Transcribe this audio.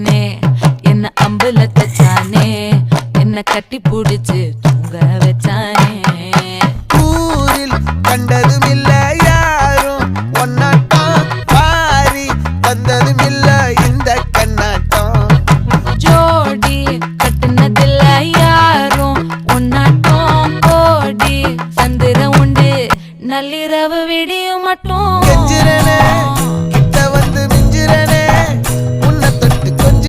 வச்சானே என்ன அம்புல தச்சானே என்ன கட்டி புடிச்சு தூங்க வச்சானே ஊரில் கண்டதும் இல்ல யாரும் ஒன்னாட்டம் பாரி வந்ததும் இல்ல இந்த கண்ணாட்டம் ஜோடி கட்டுனதில்ல யாரும் ஒன்னாட்டம் கோடி சந்திர உண்டு நள்ளிரவு விடியும் மட்டும் கெஞ்சிரனே கிட்ட வந்து மிஞ்சிரனே உன்னை தொட்டு கொஞ்சம்